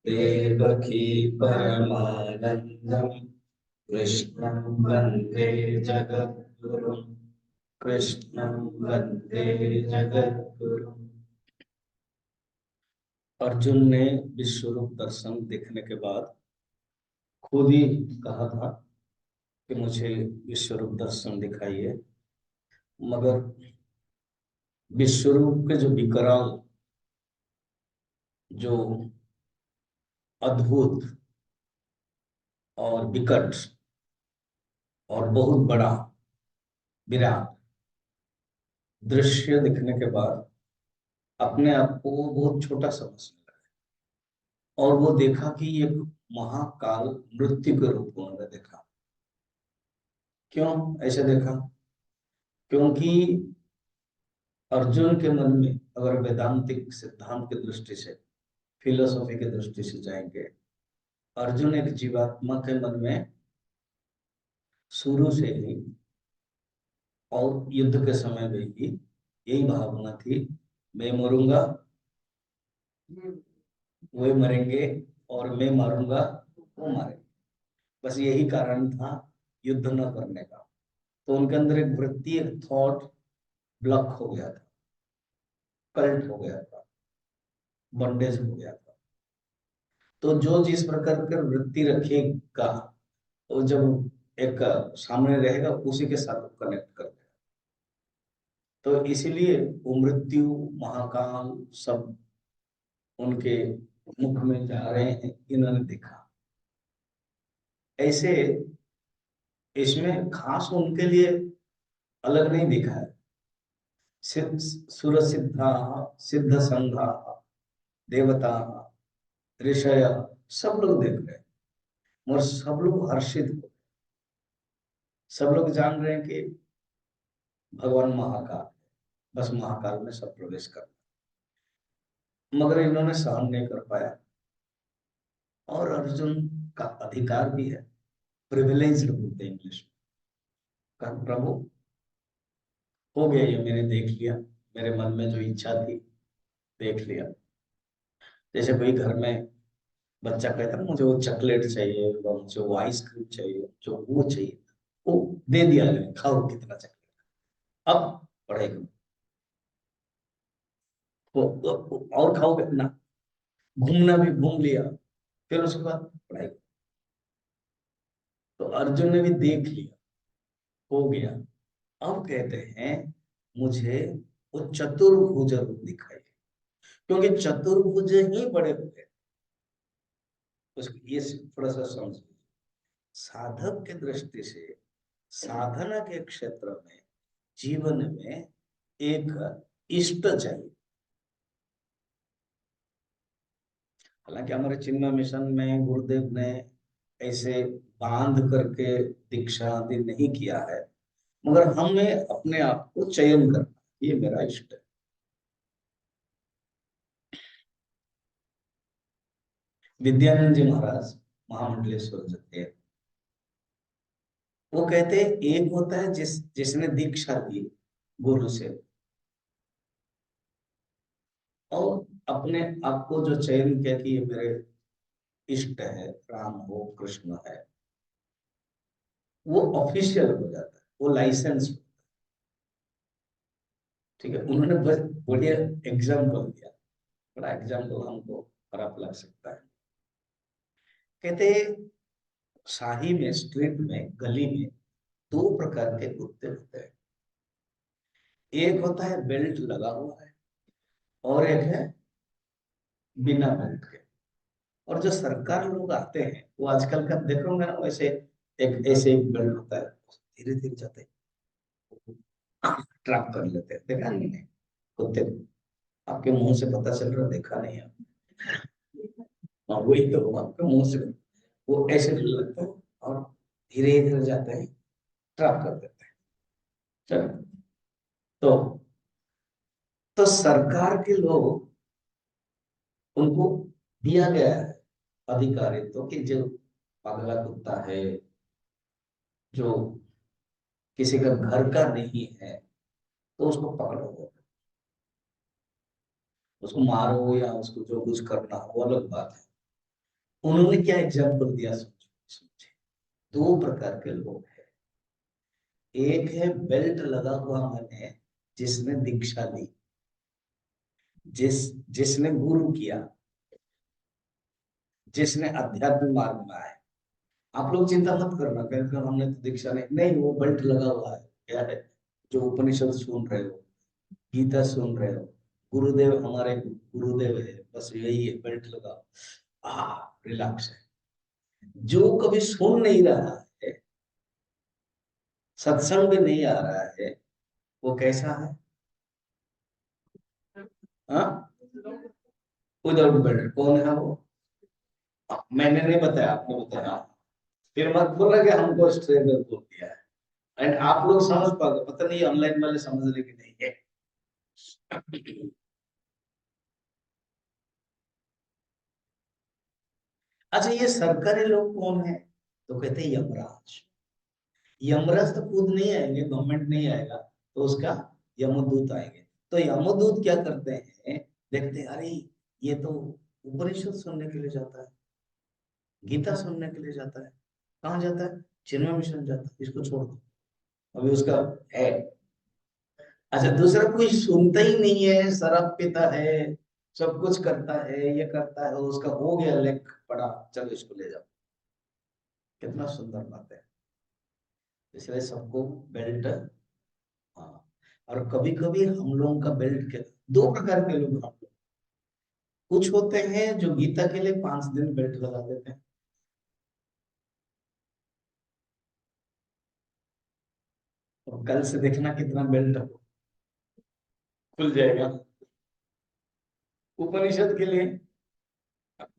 देवकी परमानन्दं कृष्णं वन्दे जगद्गुरुं कृष्णं वन्दे जगद्गुरुम्। अर्जुन ने विश्वरूप दर्शन देखने के बाद खुद ही कहा था कि मुझे विश्वरूप दर्शन दिखाइए, मगर विश्वरूप के जो विकराल, जो अद्भुत और विकट और बहुत बड़ा विराट दृश्य दिखने के बाद अपने आप को वो बहुत छोटा समझने लगा। और वो देखा कि ये महाकाल मृत्यु के रूप में उन्होंने देखा। क्यों ऐसे देखा? क्योंकि अर्जुन के मन में, अगर वेदांतिक सिद्धांत की दृष्टि से, फिलोसॉफी की दृष्टि से जाएंगे, अर्जुन एक जीवात्मा के मन में शुरू से ही और युद्ध के समय में भी यही भावना थी, मैं मरूंगा, वो मरेंगे, और मैं मारूंगा, वो मारेंगे। बस यही कारण था युद्ध न करने का। तो उनके अंदर एक वृत्ति, एक थॉट ब्लॉक हो गया था, कल्ट हो गया था, बॉन्डेज हो गया था। तो जो जिस प्रकार की वृत्ति रखेगा, वो जब एक सामने रहेगा उसी के साथ कनेक्ट कर देगा। तो इसीलिए वो मृत्यु, महाकाल सब उनके मुख में जा रहे हैं, इन्होंने देखा। ऐसे इसमें खास उनके लिए अलग नहीं दिखा है। सुर सिद्धा, सिद्ध संघा, देवता, ऋषय, सब लोग देख रहे हैं और सब लोग हर्षित हो। सब लोग जान रहे हैं कि भगवान महाकाल है, बस महाकाल में सब प्रवेश कर, मगर इन्होंने सहन नहीं कर पाया। और अर्जुन का अधिकार भी है, प्रिविलेज बोलते हैं इंग्लिश में। कहा प्रभु हो गया, ये मैंने देख लिया, मेरे मन में जो इच्छा थी देख लिया। जैसे कोई घर में बच्चा कहता है मुझे वो चॉकलेट चाहिए, मुझे वो आइसक्रीम चाहिए, जो वो चाहिए, वो दे दिया, मैंने खाओ कितना चॉकलेट, अब पढ़ाई करो, वो और खाओगे ना, घूमना भी घूम लिया, फिर उसके बाद पढ़ाई। तो अर्जुन ने भी देख लिया, हो गया। अब कहते हैं मुझे वो चतुर्भुज रूप दिखाई, क्योंकि चतुर्भुज ही बड़े हुए। उसको ये थोड़ा सा समझ, साधक की दृष्टि से साधना के क्षेत्र में, जीवन में एक इष्ट चाहिए। हालांकि हमारे चिन्मय मिशन में गुरुदेव ने ऐसे बांध करके दीक्षा आदि नहीं किया है, मगर हमें अपने आप को चयन करना, ये मेरा इष्ट है। विद्यानंद जी महाराज महामंडलेश्वर जी थे, वो कहते हैं एक होता है जिसने दीक्षा दी गुरु से, और अपने आप को जो चयन किया कि ये मेरे इष्ट है, राम हो, कृष्ण है, वो ऑफिशियल हो जाता है, वो लाइसेंस। ठीक है, उन्होंने बस बढ़िया एग्जाम्पल दिया, बड़ा एग्जाम्पल हमको खराब लग सकता है। कहते शाही में, स्ट्रीट में, गली में दो प्रकार के कुत्ते होते हैं। एक होता है बेल्ट लगा हुआ है, और एक है बिना बेल्ट के। और जो सरकार लोग आते हैं, वो आजकल का देखोगे ना, वैसे एक ऐसे एक बेल्ट होता है, धीरे धीरे जाते हैं, ट्रैप कर लेते हैं, देखा नहीं है कुत्ते को? आपके मुंह से पता चल रहा, देखा नहीं है? हाँ वही तो, आपके मुंह से वो ऐसे लगता है, और धीरे धीरे जाते हैं, ट्रैप कर देते हैं। चलो, तो सरकार के लोग, उनको दिया गया है अधिकारित्व कि जो पगला कुत्ता है, जो किसी का घर का नहीं है, तो उसको पकड़ो, उसको मारो या उसको जो कुछ करना हो वो अलग बात है। उन्होंने क्या एग्जाम्पल दिया, सोचो सोचे। दो प्रकार के लोग हैं। एक है बेल्ट लगा हुआ मैंने, जिसने दीक्षा ली, जिसने गुरु किया, जिसने अध्यात्म मार्ग में आए। आप लोग चिंता मत करना, कहते हमने तो दीक्षा नहीं, नहीं वो बेल्ट लगा हुआ है। क्या है? जो उपनिषद सुन रहे हो, गीता सुन रहे हो, गुरुदेव हमारे गुरुदेव है, बस यही है, बेल्ट लगा, रिलैक्स है। जो कभी सुन नहीं रहा है, सत्संग में नहीं आ रहा है, वो कैसा है? हाँ, विदाउट बेल्ट कौन है वो? मैंने नहीं बताया, आपने बताया। फिर मत बोल रहे कि हमको स्ट्रेंजर बोल दिया है। एंड आप लोग समझ पाओगे, पता नहीं ऑनलाइन वाले समझ रहे कि नहीं है। अच्छा, ये सरकारी लोग कौन है? तो कहते हैं यमराज। यमराज तो खुद नहीं आएंगे, गवर्नमेंट नहीं आएगा, तो उसका यमदूत आएंगे। तो यमदूत क्या करते हैं? देखते हैं, अरे ये तो उपनिषद सुनने के लिए जाता है, गीता सुनने के लिए जाता है, कहाँ जाता है? चिन्मय मिशन जाता है, इसको छोड़ दो, अभी उसका है। अच्छा, दूसरा कोई सुनता ही नहीं है, शराब पीता है, सब कुछ करता है, ये करता है, उसका हो गया लेख पड़ा, चलो इसको ले जाओ। कितना सुंदर बात है। इसलिए सबको बेल्ट। हाँ, और कभी कभी हम लोगों का बेल्ट के दो प्रकार के लोग हम लोग। कुछ होते हैं जो गीता के लिए 5 दिन बेल्ट लगा देते हैं, और कल से देखना कितना बेल्ट खुल जाएगा उपनिषद के लिए।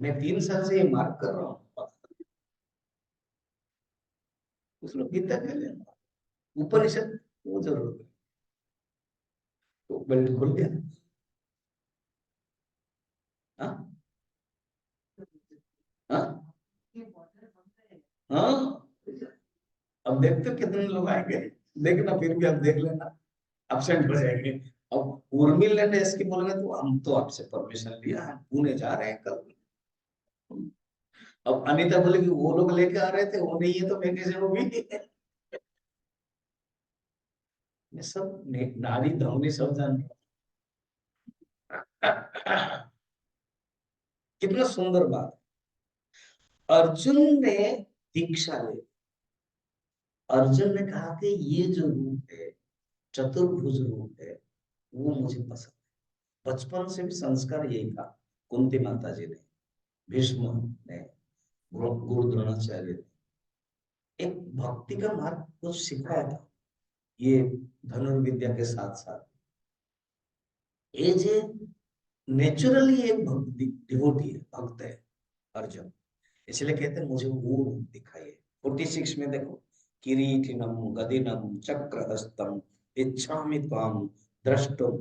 मैं 3 साल से ये मार्क कर रहा हूँ, कुछ लोग गीता के लिए, उपनिषद वो जरूरत है, तो बेल्ट खुल गया। हाँ, हाँ, हाँ। अब देखते हो कितने लोग आएंगे, देखना, फिर भी आप देख लेना, एब्सेंट हो जाएंगे। अब उर्मिल ने इसकी बोलेंगे तो हम तो आपसे परमिशन लिया, हम पुणे जा रहे हैं कल। अब अनीता बोलेगी वो लोग लेके आ रहे थे, वो नहीं है तो मैं कैसे होगी? ये सब नारी धमनी सब जान। कितना सुंदर बात। अर्जुन ने दीक्षा ली। अर्जुन ने कहा कि ये जो रूप है, चतुर्भुज रूप है, वो मुझे पसंद है। बचपन से भी संस्कार यही था। कुंती माता जी ने, भीष्म ने, गुरु द्रोणाचार्य ने एक भक्ति का मार्ग कुछ सिखाया था। ये धनुर्विद्या के साथ साथ ये जे नेचुरली एक भक्ति डिवोटी है, भक्त है अर्जुन। इसलिए कहते हैं मुझे वो रूप दिखाइए। 46 में देखो, किरीटिनम गदिनम चक्रहस्तम इच्छामि त्वाम द्रष्टुम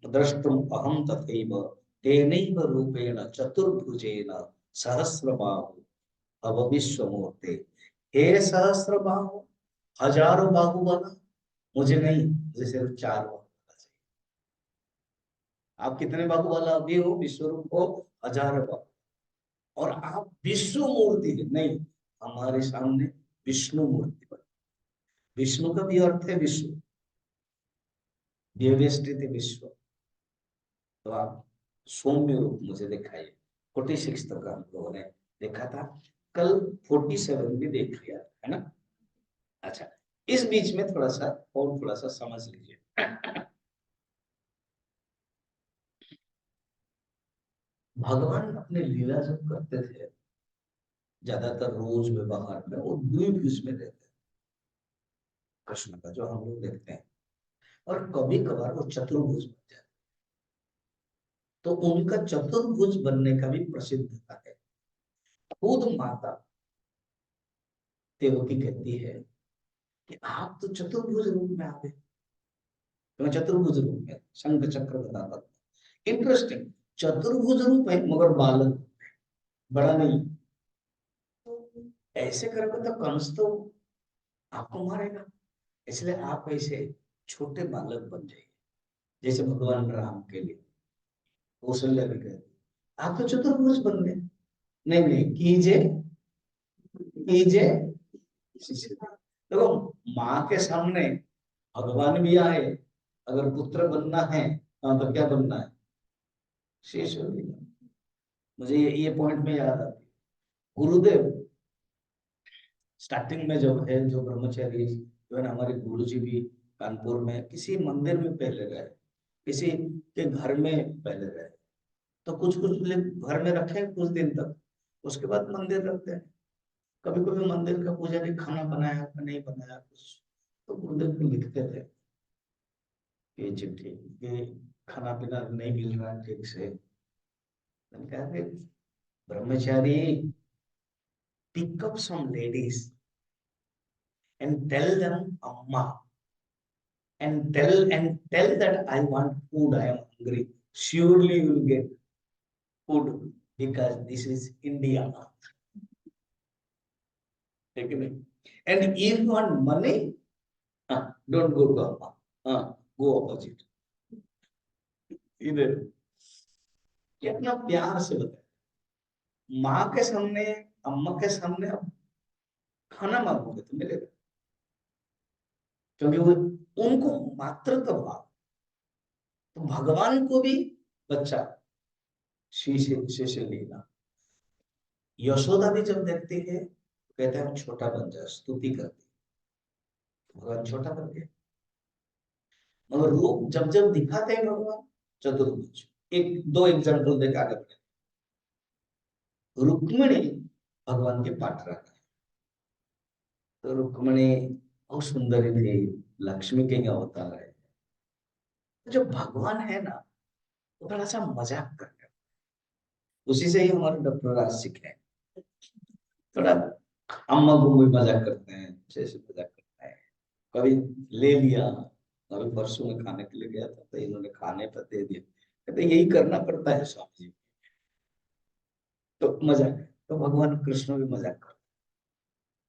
द्रष्टुम अहम तथैव तेनैव रूपेण चतुर्भुजेन सहस्रबाहु भव विश्वमूर्ते। हे सहस्रबाहु, हजारों बाहु वाला मुझे नहीं, मुझे सिर्फ 4 बाहु वाला चाहिए। आप कितने बाहु वाला अभी हो? विश्वरूप हो, हजारों बाहु। और आप विष्णु मूर्ति है नहीं, हमारे सामने विष्णु मूर्ति बनी। विष्णु का भी अर्थ है विश्व, व्यवस्थित विश्व। तो आप सौम्य रूप मुझे दिखाइए। 46 तक हम लोगों ने देखा था, कल 47 भी देख लिया, है ना? अच्छा, इस बीच में थोड़ा सा और थोड़ा सा समझ लीजिए। भगवान अपने लीला जब करते थे, ज्यादातर रोज व्यवहार में वो द्विभुज में रहते हैं, कृष्ण का जो हम लोग देखते हैं, और कभी कभार वो चतुर्भुज बन जाते। तो उनका चतुर्भुज बनने का भी प्रसिद्धता है। खुद माता देवकी कहती है कि आप तो चतुर्भुज रूप में आ गए, तो चतुर्भुज रूप में शंख चक्र बताता। इंटरेस्टिंग, चतुर्भुज रूप है मगर बालक, बड़ा नहीं। ऐसे करोगे तो कंस तो आपको मारेगा। इसलिए आप ऐसे छोटे बालक बन जाइए, जैसे भगवान राम के लिए कौशल्या भी कहती आप तो चतुर्भुज बन गए। नहीं नहीं, कीजिए कीजिए शिष्य। देखो, माँ के सामने भगवान भी आए, अगर पुत्र बनना है हाँ, तो क्या बनना है? शिष्य भी। मुझे ये पॉइंट में याद आती है, गुरुदेव स्टार्टिंग में जब है, जो ब्रह्मचारी जो है ना, हमारे गुरु जी भी कानपुर में किसी मंदिर में पहले रहे, किसी के घर में पहले रहे, तो कुछ कुछ लोग घर में रखे कुछ दिन तक, उसके बाद मंदिर रखते हैं। कभी कभी मंदिर का पुजारी खाना बनाया कि नहीं बनाया कुछ, तो गुरुदेव को लिखते थे कि चिट्ठी कि खाना पीना नहीं मिल रहा है ठीक से। मैंने कहा कि ब्रह्मचारी, pick up some ladies and tell them amma, and tell that I want food, I am hungry. Surely you will get food because this is India. ठीक है? And if you want money, don't go to amma. Go opposite. इधर कितना प्यार से बताया, माँ के सामने, अम्मा के सामने अब खाना मांगोगे तो मिलेगा, क्योंकि वो उनको मातृत्व भाव। तो भगवान को भी बच्चा शीशे लीला। यशोदा भी जब देखती है तो कहते हैं छोटा बन जा, स्तुति करती, भगवान छोटा बन गया। मगर रूप जब जब दिखाते हैं भगवान चतुर्भुज। एक दो एग्जाम्पल देकर आगे बढ़े। रुक्मिणी भगवान के पाठ रखा है, तो रुक्मिणी बहुत सुंदर थी, लक्ष्मी के यहाँ अवतार है। तो जो भगवान है ना, वो बड़ा सा मजाक करते हैं, उसी से ही हमारे डॉक्टर राज सीखे हैं। थोड़ा अम्मा को भी मजाक करते हैं, जैसे मजाक करते हैं, कभी ले लिया। अभी परसों में खाने के लिए गया था, तो इन्होंने खाने पर दे दिया, कहते यही करना पड़ता है स्वामी जी। तो मजाक है, तो भगवान कृष्ण भी मजाक करते,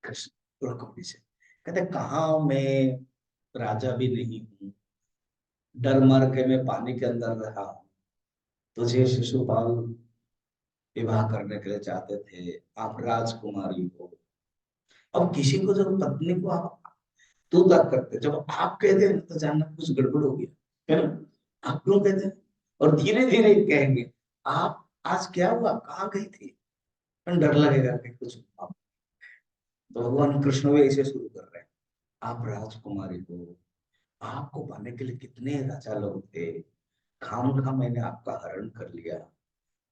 कृष्ण रुक्मिणी से कहते कहा मैं राजा भी नहीं हूँ, डर मर के मैं पानी के अंदर रहा हूँ, तुझे शिशुपाल विवाह करने के लिए चाहते थे, आप राजकुमारी हो। अब किसी को जब पत्नी को आप तू तक करते, जब आप कहते हैं तो जानना कुछ गड़बड़ हो गया है ना। आप क्यों कहते हैं? और धीरे धीरे कहेंगे आप आज क्या हुआ, कहाँ गई थी, डर लगेगा कि कुछ हुआ। तो भगवान कृष्ण भी ऐसे शुरू कर रहे हैं, आप राजकुमारी हो, आपको पाने के लिए कितने राजा लोग थे, खाम खा मैंने आपका हरण कर लिया,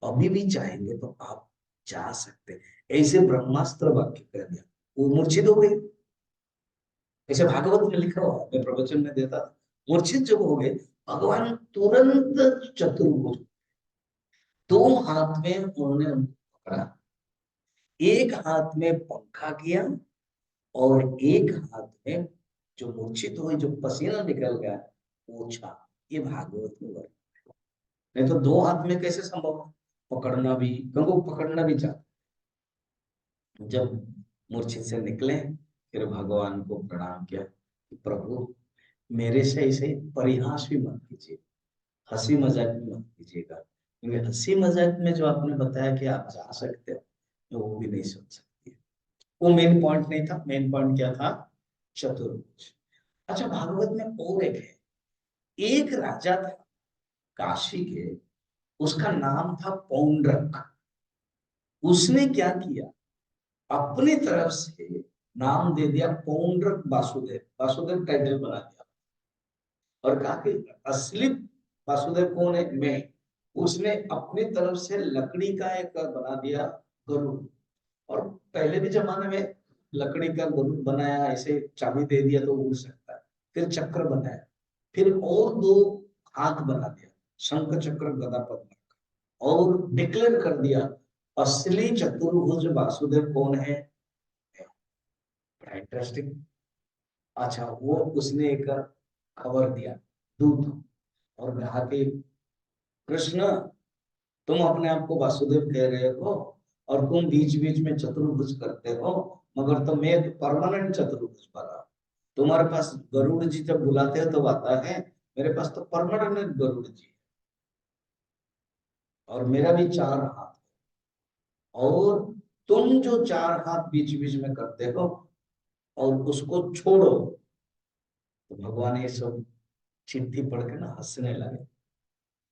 अभी भी चाहेंगे तो आप जा सकते हैं। ऐसे ब्रह्मास्त्र वाक्य कर दिया, वो मूर्छित हो गई। ऐसे भागवत में लिखा हुआ, मैं प्रवचन में देता था, मूर्छित जब हो गए भगवान तुरंत चतुर्भुज, दो हाथ में उन्होंने उनको पकड़ा, एक हाथ में पंखा किया और एक हाथ में जो मूर्छित हुए, जो पसीना निकल गया, पोछा। ये भागवत में वर्णन, नहीं तो दो हाथ में कैसे संभव है? पकड़ना भी, क्योंकि वो पकड़ना भी चाहते। जब मूर्छित से निकले, फिर भगवान को प्रणाम किया, प्रभु मेरे से ऐसे परिहास भी मत कीजिए, हंसी मजाक भी मत कीजिएगा, क्योंकि हंसी मजाक में जो आपने बताया कि आप जा सकते हो, मैं वो भी नहीं सोच सकती। वो मेन पॉइंट नहीं था, मेन पॉइंट क्या था? चतुर्भुज। अच्छा, भागवत में और एक है, एक राजा था काशी के, उसका नाम था पौंड्रक। उसने क्या किया, अपनी तरफ से नाम दे दिया पौंड्रक वासुदेव, वासुदेव टाइटल बना दिया, और कहा कि असली वासुदेव कौन है, मैं। उसने अपनी तरफ से लकड़ी का एक बना दिया गरुड़, और पहले भी जमाने में लकड़ी का गरुड़ बनाया, ऐसे चाबी दे दिया तो उड़ सकता है। फिर चक्र बनाया, फिर और दो हाथ बना दिया, शंख चक्र गदा पद्म, और डिक्लेयर कर दिया असली चतुर्भुज वासुदेव कौन है। इंटरेस्टिंग। अच्छा, वो उसने एक खबर दिया, दूत, और कहा कि कृष्ण तुम अपने आप को वासुदेव कह रहे हो, और तुम बीच बीच में चतुर्भुज करते हो, मगर तो मैं परमानेंट चतुर्भुज वाला। तुम्हारे पास गरुड़ जी जब बुलाते हो तो आता है, मेरे पास तो परमानेंट गरुड़ जी। और मेरा भी 4 हाथ, और तुम जो 4 हाथ बीच बीच में करते हो और उसको छोड़ो। तो भगवान ये सब चिट्ठी पढ़ के ना हंसने लगे।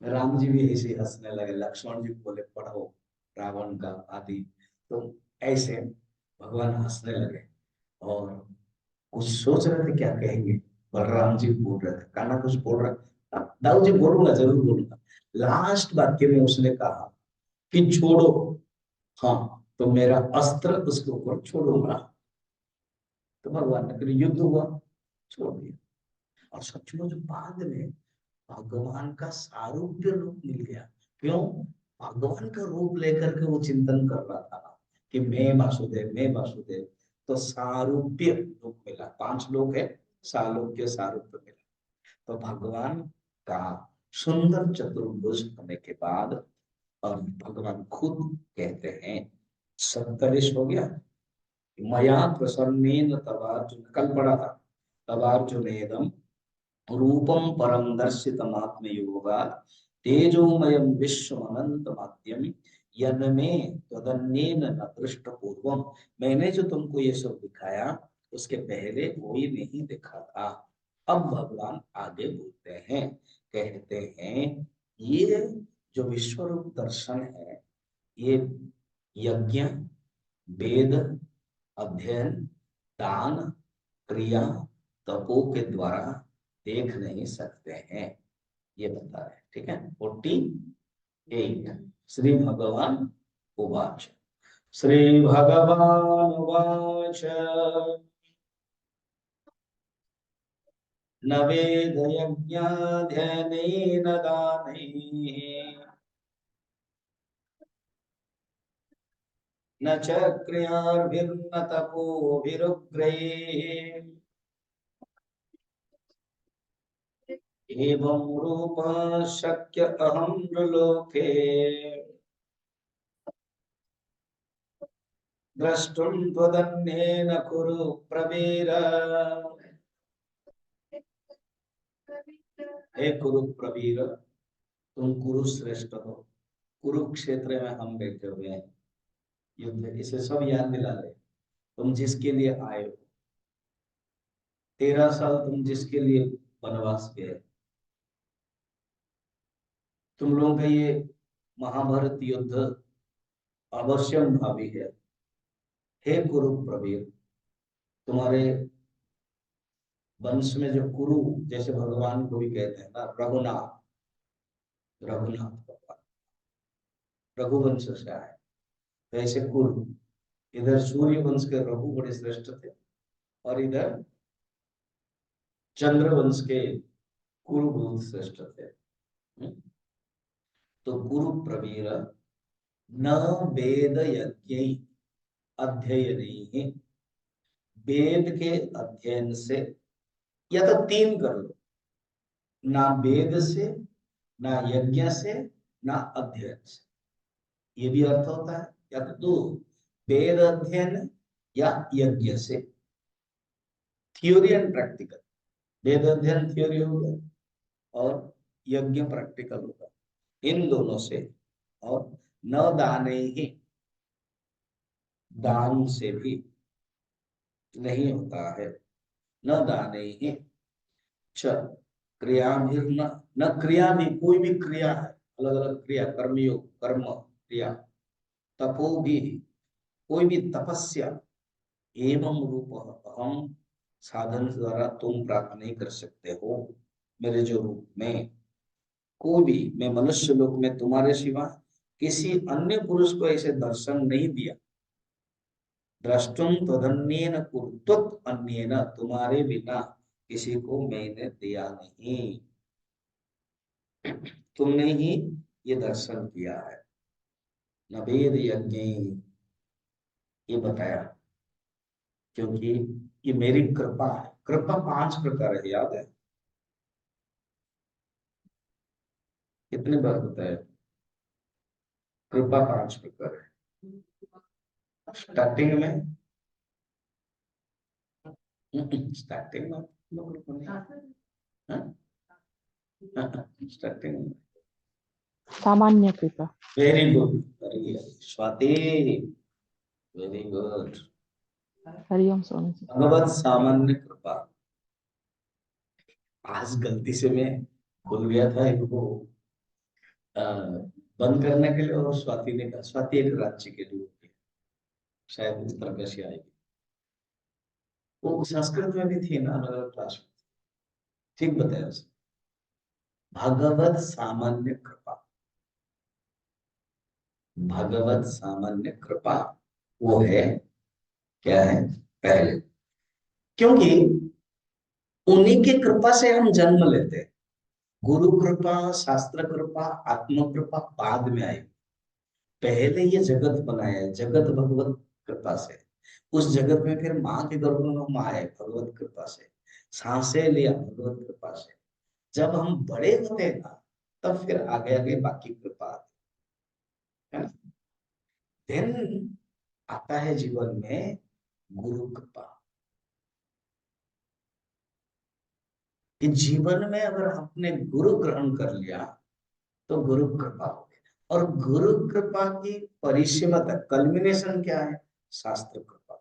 राम जी भी ऐसे ही हंसने लगे, लक्ष्मण जी बोले पढ़ो रावण का आदि। तो ऐसे भगवान हंसने लगे और कुछ सोच रहे थे क्या कहेंगे। बलराम जी बोल रहे थे, कान्हा कुछ बोल रहा था, दाऊ जी बोलूंगा जरूर बोलूंगा। लास्ट वाक्य में उसने कहा कि छोड़ो, हाँ तो मेरा अस्त्र उसके ऊपर छोड़ूंगा। तो भगवान ने फिर युद्ध हुआ, छोड़ दिया। और सचमुच बाद में भगवान का सारूप्य रूप मिल गया। क्यों? भगवान का रूप लेकर के वो चिंतन कर रहा था कि मैं वासुदेव, मैं वासुदेव। तो सारूप्य रूप मिला, 5 लोग है, सालोक्य सारूप्य मिला। तो भगवान का सुंदर चतुर्भुज होने के बाद, और भगवान खुद कहते हैं, 27 हो गया, मया प्रसन्नेन तवार्जुन, कल पढ़ा था, तवार्जुनेदम रूपम परम दर्शितमात्म योगात् तेजोमयम विश्वमनंतमाद्यम यन्मे त्वदन्येन न दृष्ट पूर्वम। मैंने जो तुमको ये सब दिखाया उसके पहले कोई नहीं देखा था। अब भगवान आगे बोलते हैं, कहते हैं ये जो विश्व रूप दर्शन है, ये यज्ञ, वेद, अध्ययन, दान, क्रिया, तपो के द्वारा देख नहीं सकते हैं, ये बता रहे हैं। ठीक है, 48। श्री भगवान उवाच, श्री भगवान उवाच, न वेद यज्ञाध्ययनेन दानैः, न च क्रियाभिर्न तपोभिरुग्रैः, एवं रूप शक्य अहं नृलोके द्रष्टुं त्वदन्येन कुरु प्रवीर। हे कुरु प्रवीर, तुम कुरुश्रेष्ठ हो। कुरुक्षेत्र में हम बैठे हुए हैं, युद्ध, इसे सब याद दिला रहे। तुम जिसके लिए आए हो, 13 साल तुम जिसके लिए वनवास गए, तुम लोगों का ये महाभारत युद्ध अवश्यम भावी है। हे कुरु प्रवीर, तुम्हारे वंश में जो कुरु, जैसे भगवान को भी कहते हैं ना रघुनाथ, रघुनाथ भगवान रघुवंश से आए, तो ऐसे कुरु, इधर सूर्य वंश के रघु बड़े श्रेष्ठ थे, और इधर चंद्र वंश के कुरु बहुत श्रेष्ठ थे। तो गुरु प्रवीर न वेद यज्ञ अध्ययन, वेद के अध्ययन से, या तो 3 कर लो, ना वेद से, ना यज्ञ से, ना अध्ययन से, ये भी अर्थ होता है। या तो 2, वेद अध्ययन या यज्ञ से, थ्योरी एंड प्रैक्टिकल। वेद अध्ययन थ्योरी हो गया और यज्ञ प्रैक्टिकल होगा, इन दोनों से। और न दाने ही, दान से भी नहीं होता है। न दाने ही च क्रिया भी, न क्रिया भी, कोई भी क्रिया है, अलग अलग क्रिया, कर्मयोग, कर्म क्रिया, तपो भी, कोई भी तपस्या, एवं रूप हम साधन द्वारा तुम प्राप्त नहीं कर सकते हो। मेरे जो रूप में कोई भी, मैं मनुष्य लोक में तुम्हारे सिवा किसी अन्य पुरुष को ऐसे दर्शन नहीं दिया। द्रष्टुम तदन्येन कुरुत्वत अन्येन, तुम्हारे बिना किसी को मैंने दिया नहीं, तुमने ही ये दर्शन किया है। न वेद यज्ञ, ये बताया, क्योंकि ये मेरी कृपा है। कृपा 5 प्रकार है, याद है? कितने बार बताया? कृपा 5 प्रकार है। स्टार्टिंग में, स्टार्टिंग में लोग नहीं, हाँ? स्टार्टिंग में सामान्य कृपा। Very good, Swati, very good. Hariom Swami ji. भगवत सामान्य कृपा। आज गलती से मैं भूल गया था इनको बंद करने के लिए, और स्वाति ने कहा, स्वाति एक राज्य के लिए होती है, शायद इस तरह कैसी आएगी। वो संस्कृत में भी थी ना, अलग अलग क्लास में। ठीक बताया उसने, भगवत सामान्य कृपा। भगवत सामान्य कृपा वो है, क्या है? पहले, क्योंकि उन्हीं की कृपा से हम जन्म लेते हैं। गुरु कृपा, शास्त्र कृपा, आत्म कृपा बाद में आई। पहले ये जगत बनाया है, जगत भगवत कृपा से। उस जगत में फिर माँ के गर्भ में हम आए भगवत कृपा से, सांसें लिया भगवत कृपा से। जब हम बड़े होते हैं ना, तब फिर आगे आगे बाकी कृपा आती है ना। देन आता है जीवन में गुरु कृपा, कि जीवन में अगर आपने गुरु ग्रहण कर लिया तो गुरु कृपा हो गई। और गुरु कृपा की परिसीमता, कल्मिनेशन क्या है? शास्त्र कृपा।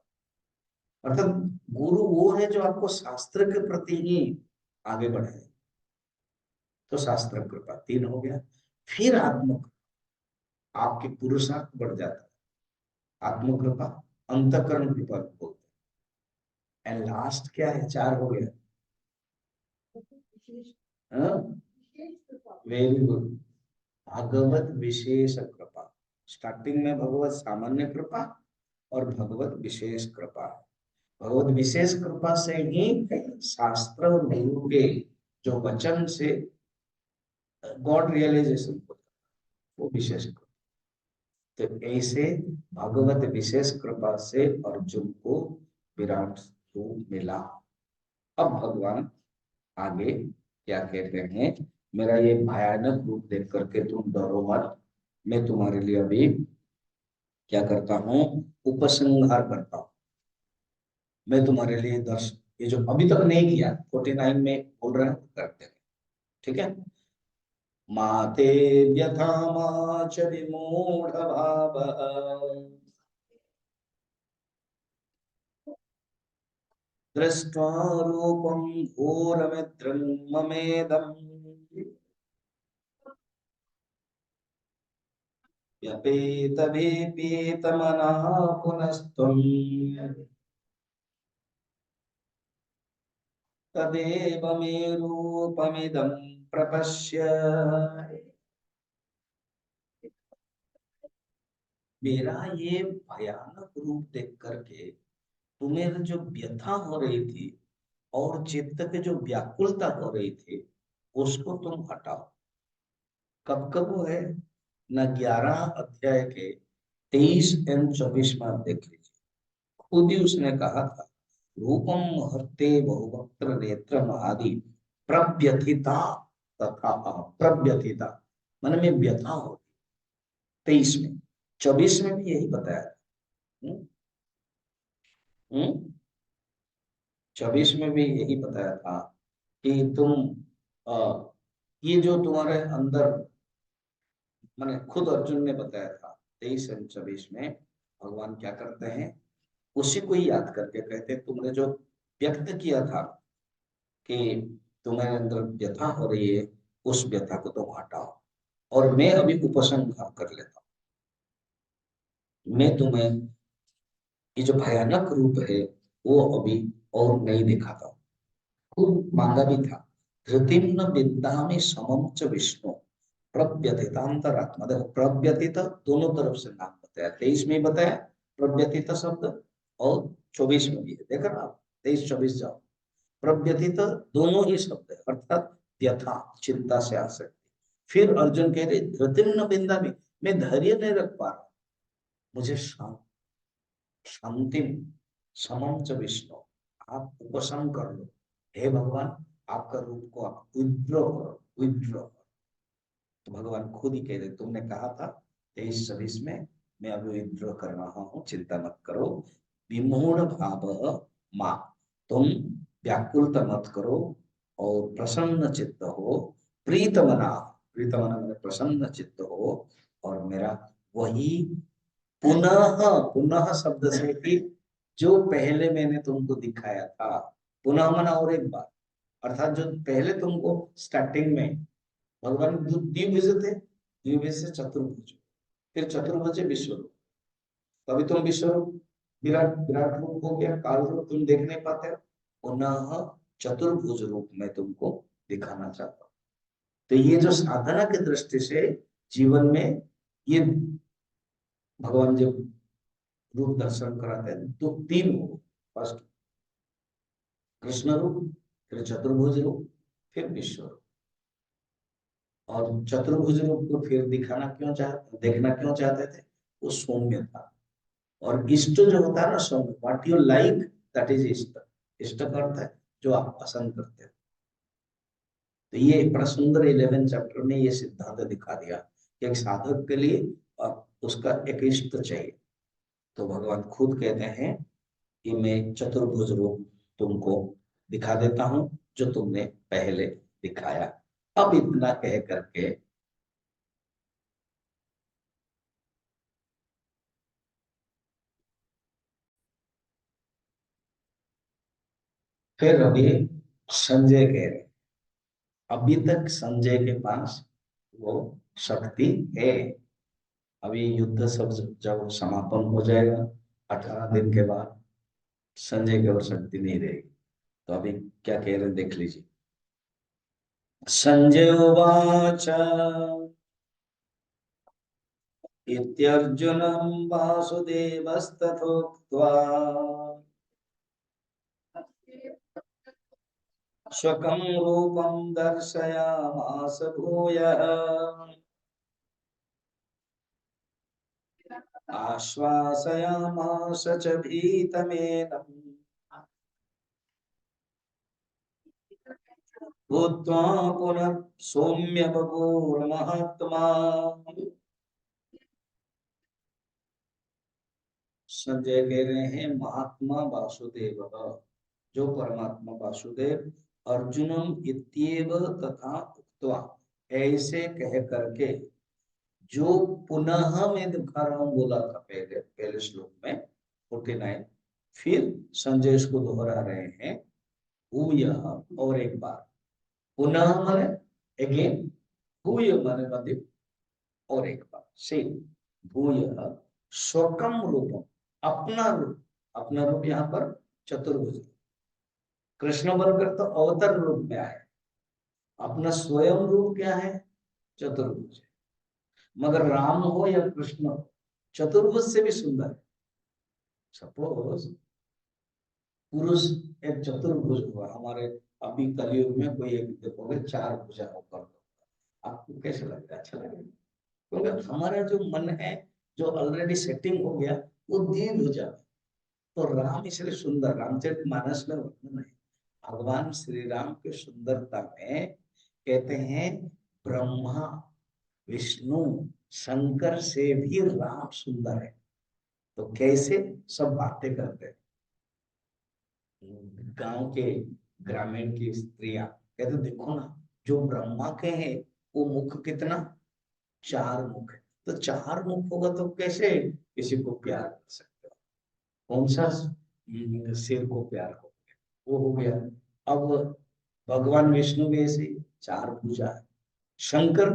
अर्थात गुरु वो है जो आपको शास्त्र के प्रति ही आगे बढ़ाए। तो शास्त्र कृपा तीन हो गया। फिर आत्म कृपा, आपके पुरुषार्थ बढ़ जाता है। आत्म कृपा, अंतकरण कृपा बोलते हैं। एंड लास्ट क्या है? चार हो गया। वेरी गुड, भगवत विशेष कृपा। स्टार्टिंग में भगवत सामान्य कृपा और भगवत विशेष कृपा। भगवत विशेष कृपा से ही शास्त्र और गुरु के जो वचन से गॉड रियलाइजेशन होता है, वो विशेष कृपा। तो ऐसे भगवत विशेष कृपा से अर्जुन को विराट रूप मिला। अब भगवान आगे क्या कहते हैं? मेरा ये भयानक रूप देख करके तुम डरो मत, मैं तुम्हारे लिए अभी क्या करता हूँ? उपसंहार करता हूँ। मैं तुम्हारे लिए दर्शन, ये जो अभी तक नहीं किया 49 में बोल रहे हैं, करते हैं। ठीक है। माते व्यथा मा च विमूढ़ भावः दृष्ट्वा रूपं घोरमित्रं ममेदम् व्यपेतभिपेतमनः पुनस्त्वं तदेव मे रूपमिदं प्रपश्य। मेरा ये भयानक रूप देख करके तुम्हें जो व्यथा हो रही थी और चित्त के जो व्याकुलता हो रही थी, उसको तुम हटाओ। कब कब वो है ना? 11 अध्याय के 23 एवं 24 में आप देख लीजिए। खुद ही उसने कहा था, रूपम हर्ते बहुवक्त्र नेत्रम आदि प्रव्यथिता तथा अप्रव्यथिता, मन में व्यथा हो। 23 में, 24 में भी यही बताया था। हम्म? हम्म? 24 में भी यही बताया था कि तुम ये जो तुम्हारे अंदर, मैंने खुद अर्जुन ने बताया था 23 और 24 में भगवान क्या करते हैं? उसी को ही याद करके कहते हैं, तुमने जो व्यक्त किया था कि तुम्हारे अंदर व्यथा हो रही है, उस व्यथा को तुम हटाओ, और मैं अभी उपसंहार कर लेता हूँ। मैं तुम्हें ये जो भयानक रूप है वो अभी और नहीं दिखाता हूँ। खूब मांगा भी था, धृतिम न विद्यामि समम च विष्णु प्रव्यथितांतरात्मा। देखो, प्रव्यथित दोनों तरफ से नाम बताया, 23 में बताया प्रव्यथित शब्द, और 24 में भी है। देखा ना आप, 23-24 जाओ, प्रव्यथित दोनों ही शब्द है, अर्थात व्यथा, चिंता से आ सकती। फिर अर्जुन कह रहे, धृतिम न विद्यामि, मैं धैर्य नहीं रख पा रहा, मुझे शांति, समम च विष्णु, आप उपशम कर लो। हे भगवान, आपका रूप को आप विद्रोह करो, विद्रोह। तो भगवान खुद ही कह रहे, तुमने कहा था 23-24 में, मैं अभी विद्रोह कर रहा हूँ, चिंता मत करो। विमूढ़ भाव माँ, तुम व्याकुलता मत करो और प्रसन्न चित्त हो, प्रीत मना, प्रीतम मैंने प्रसन्न चित्त हो, और मेरा वही पुनः, पुनः शब्द से कि जो पहले मैंने तुमको दिखाया था, पुनः मना और एक बार, अर्थात जो पहले तुमको स्टार्टिंग में भगवान द्विभुज थे, द्विभुज से चतुर्भुज, फिर चतुर्भुज से विश्व रूप, तभी तुम विश्व रूप, विराट विराट रूप हो गया, काल रूप तुम देख नहीं पाते हो, पुनः चतुर्भुज रूप में तुमको दिखाना चाहता हूँ। तो ये जो साधना की दृष्टि से जीवन में ये भगवान जब रूप दर्शन कराते हैं तो तीन हो, फर्स्ट कृष्ण रूप, फिर चतुर्भुज रूप, फिर विश्व रूप। और चतुर्भुज रूप को फिर दिखाना क्यों चाहते, देखना क्यों चाहते थे, वो सौम्य था। और इष्ट जो होता है ना Saumya, what you like that is इष्ट। इष्ट का अर्थ है जो आप पसंद करते हो। तो ये बड़ा सुंदर 11 चैप्टर में ये सिद्धांत दिखा दिया कि एक साधक के लिए उसका एक इष्ट चाहिए। तो भगवान खुद कहते हैं कि मैं चतुर्भुज रूप तुमको दिखा देता हूं जो तुमने पहले दिखाया। अब इतना कह करके फिर अभी संजय कह रहे, अभी तक संजय के पास वो शक्ति है। अभी युद्ध सब जब समापन हो जाएगा 18 दिन के बाद, संजय की और शक्ति नहीं रहेगी। तो अभी क्या कह रहे देख लीजिए। संजय उवाच इत्यर्जुनं वासुदेवस्तथोक्त्वा स्वकं रूपं दर्शयामास भूयः आश्वासयामास च भीतमेनं भूत्वा पुनः सौम्य बभूवमहात्मा। संजय कह रहे हैं महात्मा वासुदेव, जो परमात्मा वासुदेव, अर्जुनम इत्येव तथा उक्त्वा, ऐसे कह करके, जो पुनः मैं दिखा रहा हूं बोला था पहले पहले श्लोक में 49, फिर संजय इसको दोहरा रहे हैं भूय, और एक बार, पुनः माने अगेन, भूय माने मतलब और एक बार से, भूय स्वकम रूपम, अपना रूप, अपना रूप यहाँ पर चतुर्भुज, कृष्ण बनकर तो अवतार रूप में आए, अपना स्वयं रूप क्या है, चतुर्भुज। मगर राम हो या कृष्ण हो, चतुर्भुज से भी सुंदर है। सपोज पुरुष एक चतुर्भुज हुआ हमारे, अभी कलयुग में कोई एक देखोगे चार भुजा होकर, आपको कैसे लगता है, अच्छा लगेगा? क्योंकि हमारा जो मन है, जो ऑलरेडी सेटिंग हो गया, वो द्विभुजा। तो राम इसलिए सुंदर, रामचरितमानस में वर्णन है भगवान श्री राम की सुंदरता में, कहते हैं ब्रह्मा विष्णु शंकर से भी राम सुंदर है। तो कैसे, सब बातें करते हैं, गांव के ग्रामीण की स्त्रियां कहते देखो ना, जो ब्रह्मा के हैं वो मुख कितना, चार मुख है। तो चार मुख होगा तो कैसे किसी को प्यार कर सकते हो, कौन सा सिर को प्यार हो, वो हो गया। अब भगवान विष्णु भी ऐसे चार भुजा है, शंकर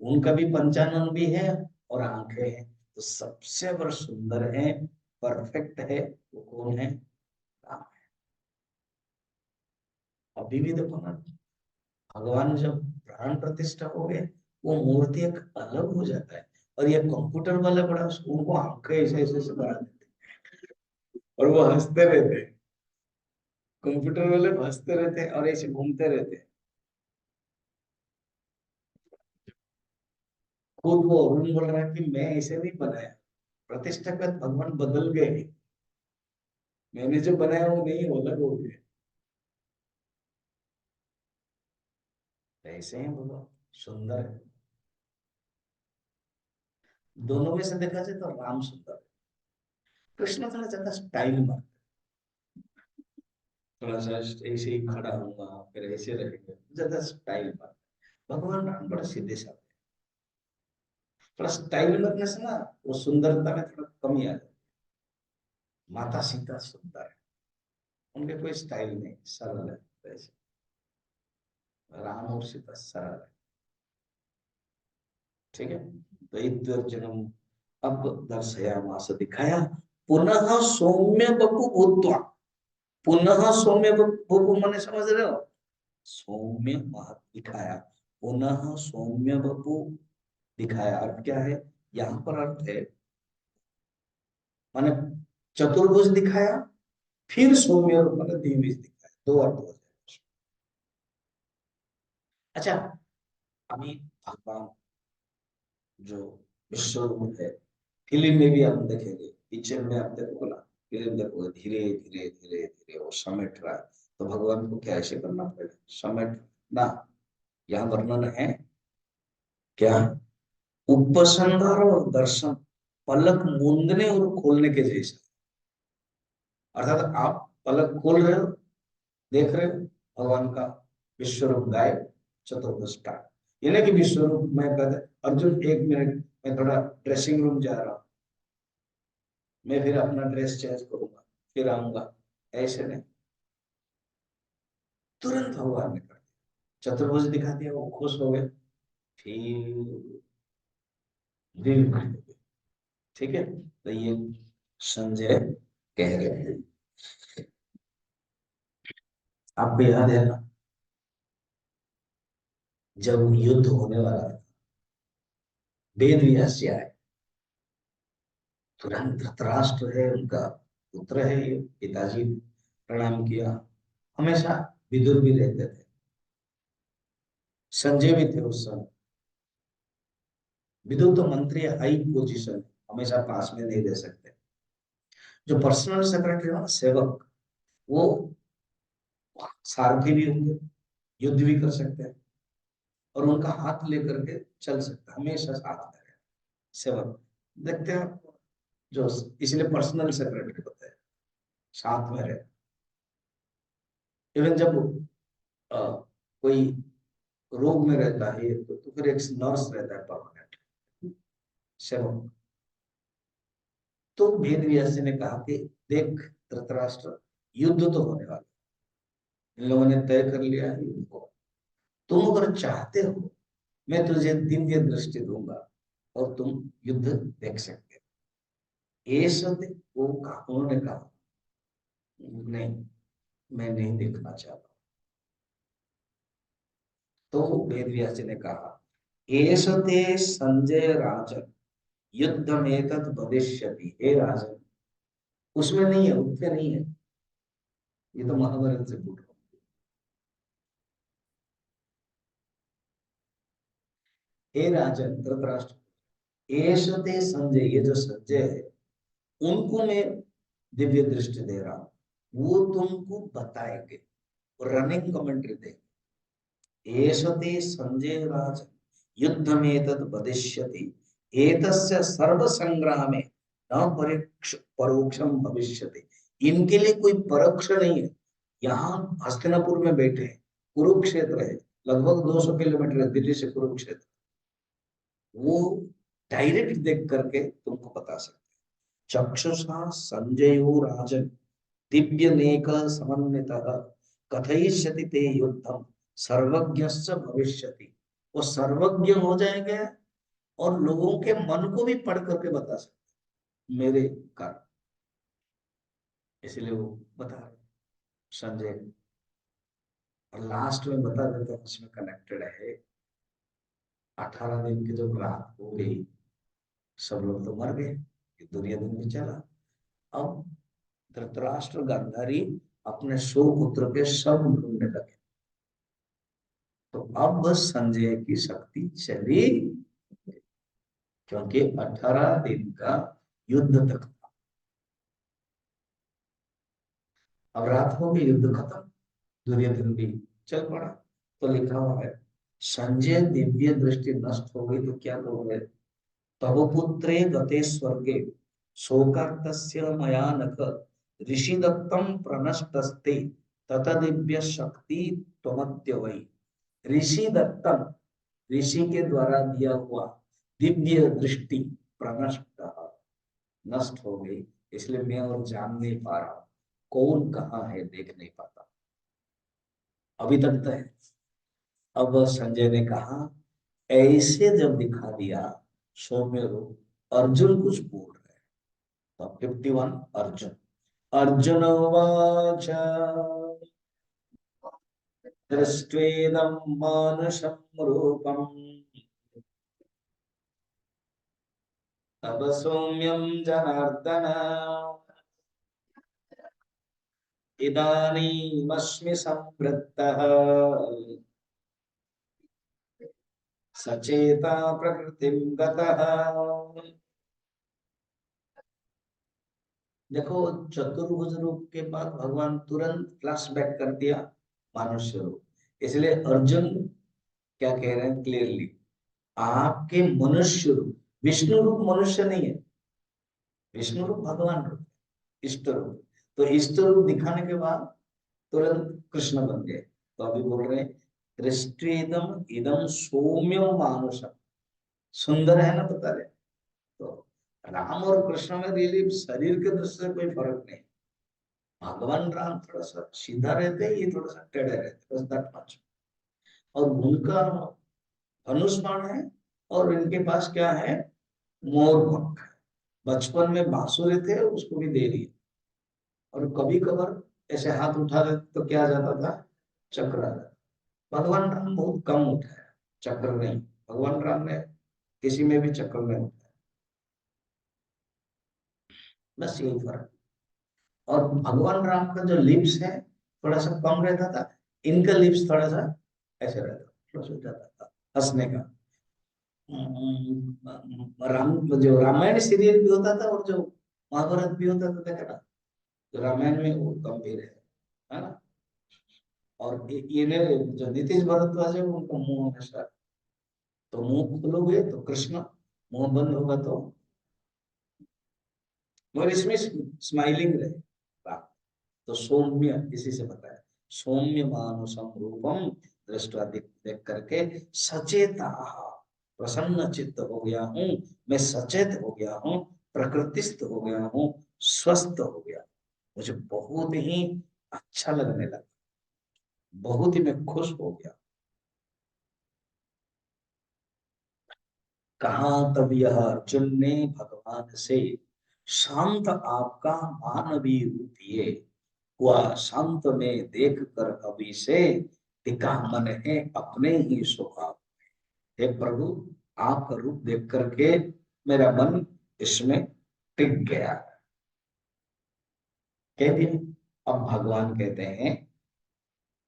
उनका भी पंचानन भी है और आंखें हैं। तो सबसे बड़ा सुंदर है, परफेक्ट है, वो कौन है, राम है। अभी भी देखो ना, भगवान जब प्राण प्रतिष्ठा हो गए, वो मूर्ति एक अलग हो जाता है। और ये कंप्यूटर वाले बड़ा उनको आंखें ऐसे ऐसे से बना देते हैं, और वो हंसते रहते हैं, कंप्यूटर वाले हंसते रहते हैं और ऐसे घूमते रहते हैं। खुद वो अरुण बोल रहा है कि मैं ऐसे नहीं बनाया, प्रतिष्ठा के बाद भगवान बदल गए, मैंने जो बनाया वो नहीं, वो अलग हो गए। ऐसे ही बोलो, सुंदर है। दोनों में से देखा जाए तो राम सुंदर है, कृष्ण थोड़ा ज्यादा स्टाइल में, थोड़ा सा ऐसे ही खड़ा होगा, फिर ऐसे रहेंगे, ज्यादा स्टाइल में। भगवान राम बड़े सीधे साधे, थोड़ा स्टाइल रखने से ना वो सुंदरता में थोड़ा कमी आ जाती। माता सीता सुंदर है, उनके कोई स्टाइल नहीं, सरल है वैसे। राम और सीता सरल है। ठीक है, दैत्योर्जनम अब दर्शयामास, दिखाया, पुनः सौम्य बपु भूत्वा। पुनः सौम्य बपु माने समझ रहे हो, सौम्य महत दिखाया, पुनः सौम्य बपु दिखाया। अर्थ क्या है यहाँ पर? अर्थ है माने चतुर्भुज दिखाया, फिर सौम्य रूप माने द्विभुज दिखाया, दो अर्थ हो जाए। अच्छा, अभी भगवान जो विश्व रूप है, फिल्म में भी आप देखेंगे, पिक्चर में आप देखोगे ना, फिल्म देखोगे, धीरे धीरे धीरे धीरे वो समेट रहा है। तो भगवान को क्या ऐसे करना पड़ेगा, समेट ना। यहाँ वर्णन है क्या, उपसंहार और दर्शन, पलक मूंदने और खोलने के जैसा। अर्थात आप पलक खोल रहे हो, देख रहे हो भगवान का विश्व रूप गायब, चतुर्भुज स्टार्ट। ये नहीं कि विश्व रूप में कहते अर्जुन 1 मिनट मैं थोड़ा ड्रेसिंग रूम जा रहा हूँ, मैं फिर अपना ड्रेस चेंज करूंगा, फिर आऊंगा, ऐसे नहीं। तुरंत भगवान ने कर दिया, चतुर्भुज दिखा दिया, वो खुश हो गए, फिर दिल खुश हो गए। ठीक है, तो ये संजय कह रहे हैं। आपको याद है ना, जब युद्ध होने वाला था, वेद व्यास जी आए, तुरंत धृतराष्ट्र है उनका पुत्र है ये, पिताजी प्रणाम किया। हमेशा विदुर भी रहते थे, संजय भी थे उस समय। विदुर तो मंत्री हाई पोजीशन, हमेशा पास में नहीं रह सकते। जो पर्सनल सेक्रेटरी हो ना, सेवक, वो सारथी भी होंगे, युद्ध भी कर सकते हैं, और उनका हाथ लेकर के चल सकते हैं, हमेशा साथ में रहे सेवक। देखते हैं आप, जो इसलिए पर्सनल सेक्रेटरी होते हैं, साथ में रहे। इवन जब अ, कोई रोग में रहता है तो फिर एक नर्स रहता है परमानेंट सेवक। तो वेद व्यास जी ने कहा कि देख धृतराष्ट्र, युद्ध तो होने वाला, इन लोगों ने तय कर लिया है युद्ध को, तुम अगर चाहते हो मैं तुझे दिव्य दृष्टि दूंगा और तुम युद्ध देख सकते हो। ये सब वो कहा, उन्होंने कहा नहीं, मैं नहीं देखना चाहता। तो वेद व्यास जी ने कहा, एष ते संजय राजन युद्ध में तत् भविष्यति। हे राजन, उसमें नहीं है, उसमें नहीं है, ये तो महाभारत से पूछ रहा हूं। हे राजन धृतराष्ट्र, एष ते संजय, ये जो संजय है उनको मैं दिव्य दृष्टि दे रहा हूं, वो तुमको बताएंगे, रनिंग कमेंट्री देंगे। एष ते संजय राजन युद्धमेतत् वदिष्यति, एतस्य सर्व संग्रामे न परोक्ष परोक्षम भविष्यति। इनके लिए कोई परोक्ष नहीं है। यहाँ हस्तिनापुर में बैठे हैं, कुरुक्षेत्र है, लगभग 200 किलोमीटर है दिल्ली से कुरुक्षेत्र, वो डायरेक्ट देख करके तुमको बता सकते। चक्षुषा संजयो राजन दिव्य नेक समन्वितः कथयिष्यति ते युद्धम सर्वज्ञस्य भविष्यति। वो सर्वज्ञ हो जाएंगे और लोगों के मन को भी पढ़ करके बता सकते मेरे कारण। इसलिए वो बता रहे संजय, और लास्ट में बता देते हैं, उसमें कनेक्टेड है। 18 दिन की जब रात हो गई, सब लोग तो मर गए, ये दुर्योधन में चला। अब धृतराष्ट्र गांधारी अपने 100 पुत्र के सब ढूंढने लगे। तो अब बस संजय की शक्ति चली, क्योंकि 18 दिन का युद्ध तक था। अब रात हो गई, युद्ध खत्म, दुर्योधन भी चल पड़ा। तो लिखा हुआ है, संजय दिव्य दृष्टि नष्ट हो गई तो क्या करोगे, तव पुत्रे गते स्वर्गे शोकार्तस्य मया नख ऋषि दत्तम प्रणष्टस्ते तत दिव्य शक्ति त्वमत्य वै। ऋषि दत्तम, ऋषि के द्वारा दिया हुआ दिव्य दृष्टि प्रनष्ट, नष्ट हो गई, इसलिए मैं और जान नहीं पा रहा हूं कौन कहाँ है, देख नहीं पाता। अभी तक तो है। अब संजय ने कहा ऐसे जब दिखा दिया सौम्य रूप, अर्जुन कुछ बोल रहे हैं। तो 51 अर्जुन, अर्जुन उवाच दृष्ट्वेदं मानुषं रूपं तव सौम्यं जनार्दन इदानीमस्मि संवृत्तः सचेता प्रकृतिं गतः। देखो, चतुर्भुज रूप के बाद भगवान तुरंत फ्लैशबैक कर दिया मानुष्य रूप। इसलिए अर्जुन क्या कह रहे हैं क्लियरली, आपके मनुष्य रूप, विष्णु रूप मनुष्य नहीं है, विष्णु रूप भगवान रूप, इष्ट रूप। तो इष्ट रूप दिखाने के बाद तुरंत कृष्ण बन गए। तो अभी बोल रहे हैं दृष्टिदम इदम सौम्यम मानुषम, सुंदर है ना, बता रहे। तो राम और कृष्ण में रियली शरीर के दृष्टि से कोई फर्क नहीं। भगवान राम थोड़ा सा सीधा रहते हैं, ये थोड़ा सा टेढ़े रहते, बस दैट मच। और उनका धनुष बाण है, और इनके पास क्या है, मोर पंख है। बचपन में बांसुरी थे, उसको भी दे दिए। और कभी कभार ऐसे हाथ उठा देते तो क्या आ जाता था, चक्र आ जाता। भगवान राम बहुत कम उठाया, चक्र नहीं। भगवान राम ने किसी में भी चक्र नहीं उठाया, बस यही फर्क। और भगवान राम का जो लिप्स है थोड़ा सा कम रहता था, इनका लिप्स थोड़ा सा ऐसे रहता, थोड़ा सा जाता था हंसने का। राम, जो रामायण सीरियल भी होता था और जो महाभारत भी होता था, देखा ना, तो रामायण में वो गंभीर है ना। और ये जो नीतीश भारद्वाज है उनका मुंह हमेशा, तो मुंह खोलोगे तो कृष्ण, मुंह बंद होगा तो, मगर इसमें स्माइलिंग रहे। तो सौम्य इसी से बताया, सौम्य मानुषम रूपम दृष्टवा, देख देख करके सचेता, प्रसन्न चित्त हो गया हूँ, मैं सचेत हो गया हूँ, प्रकृतिस्थ हो गया हूँ, स्वस्थ हो गया। मुझे बहुत ही अच्छा लगने लगा, बहुत ही मैं खुश हो गया। कहा तब यह अर्जुन ने भगवान से, शांत आपका मानवीय रूप ये हुआ, शांत में देख कर अभी से टिका मन है अपने ही स्वभाव। हे प्रभु, आपका रूप देख करके मेरा मन इसमें टिक गया, कह दिया। अब भगवान कहते हैं,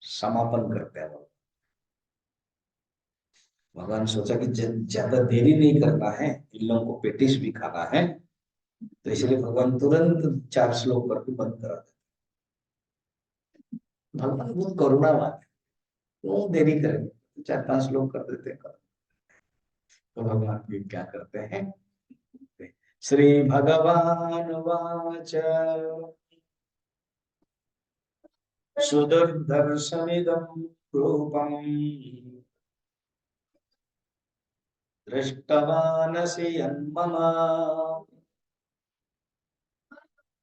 समापन करते हैं। भगवान सोचा कि ज्यादा देरी नहीं करना है, इन लोगों को पेटिस भी खाना है, तो इसलिए भगवान तुरंत 4 श्लोक करके बंद करा देते। भगवान बहुत करुणावान है, क्यों देरी करेंगे, 4-5 श्लोक कर देते हैं। तो भगवान भी क्या करते हैं, श्री भगवान वाच सुदुर्दर्शमिदं रूपम् दृष्टवानसि यन्मम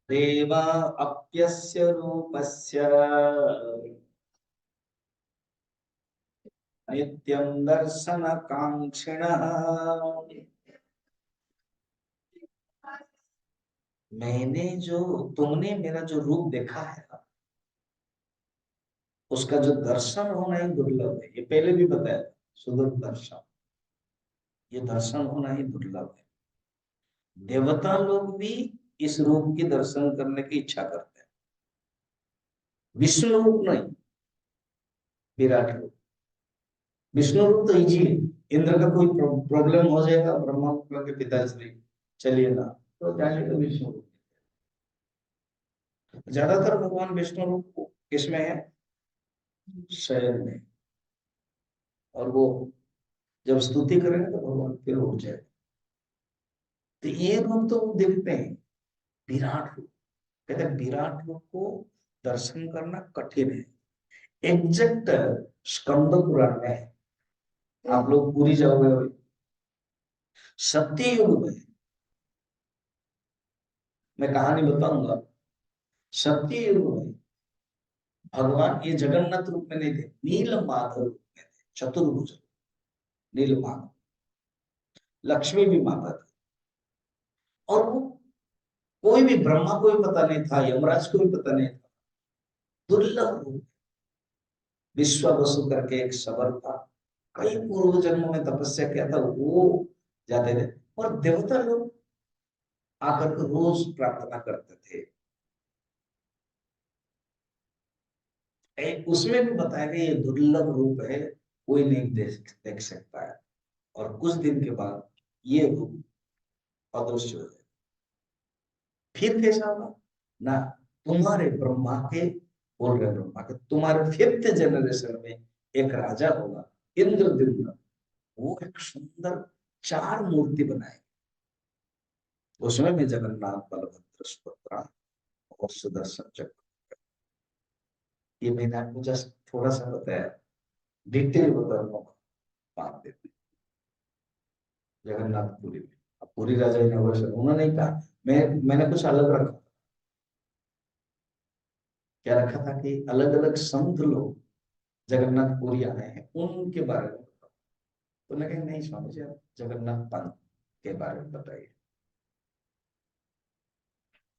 देवा अप्यस्य रूपस्य नित्यं दर्शनकाङ्क्षिणः। तुमने मेरा जो रूप देखा है ना, उसका जो दर्शन होना ही दुर्लभ है, ये पहले भी बताया था, सुदूर दर्शन, ये दर्शन होना ही दुर्लभ है। देवता लोग भी इस रूप के दर्शन करने की इच्छा करते हैं, विष्णु रूप नहीं, विराट रूप। विष्णु रूप तो इजी है, इंद्र का कोई प्रॉब्लम हो जाएगा, ब्रह्मा के पिताश्री चलिए ना, तो जाएगा विष्णु रूप। ज्यादातर भगवान विष्णु रूप किसमें है, शयन में। और वो जब स्तुति करेंगे तो भगवान फिर उठ जाए। तो ये रूप तो देखते हैं, विराट रूप। कहते हैं विराट रूप को दर्शन करना कठिन है। एग्जैक्ट स्कंद पुराण में है, आप लोग पूरी जाओगे अभी। सत्य युग में मैं कहानी बताऊंगा। सत्य युग में भगवान ये जगन्नाथ रूप में नहीं थे, नील माधव रूप में थे, चतुर्भुज नील माधव। लक्ष्मी भी माता थी। और वो कोई भी, ब्रह्मा को भी पता नहीं था, यमराज को भी पता नहीं था। दुर्लभ रूप। विश्व वसु करके एक शबर था, कई पूर्व जन्मों में तपस्या किया था, वो जाते थे। और देवता लोग आकर के रोज प्रार्थना करते थे। उसमें भी बताया कि ये दुर्लभ रूप है, कोई नहीं देख सकता है। और कुछ दिन के बाद ये रूप अदृश्य हो जाए। फिर कैसा होगा ना, तुम्हारे ब्रह्मा के, बोल रहे ब्रह्मा के, तुम्हारे 5th जनरेशन में एक राजा होगा इंद्रद्युम्न। वो एक सुंदर 4 मूर्ति बनाए। उसमें मैं जगन्नाथ, बलभद्र, सुभद्रा और सुदर्शन चक्र। ये मैंने आपको जस्ट थोड़ा सा बताया, डिटेल बताऊंगा बात देते जगन्नाथपुरी में। अब पूरी राजा इनोवेशन उन्होंने नहीं कहा, मैंने कुछ अलग रखा। क्या रखा था कि अलग अलग संत लोग जगन्नाथपुरी आए हैं, उनके बारे में बताओ। तो मैं कहा नहीं स्वामी जी, आप जगन्नाथ पंथ के बारे में बताइए।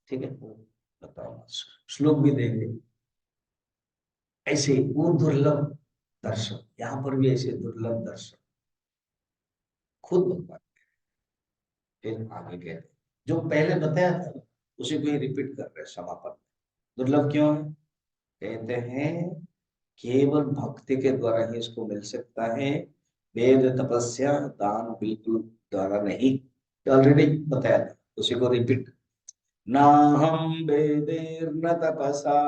ठीक है, वो बताओ, श्लोक भी देंगे। ऐसे वो दुर्लभ दर्शन, यहाँ पर भी ऐसे दुर्लभ दर्शन खुद भगवान। फिर आगे कहते जो पहले बताया था उसी को ही रिपीट कर रहे हैं समापन में। दुर्लभ क्यों है? कहते हैं केवल भक्ति के द्वारा ही इसको मिल सकता है। वेद, तपस्या, दान बिल्कुल द्वारा नहीं। ऑलरेडी बताया था, उसी को रिपीट। ना हम वेदेर न तपसा,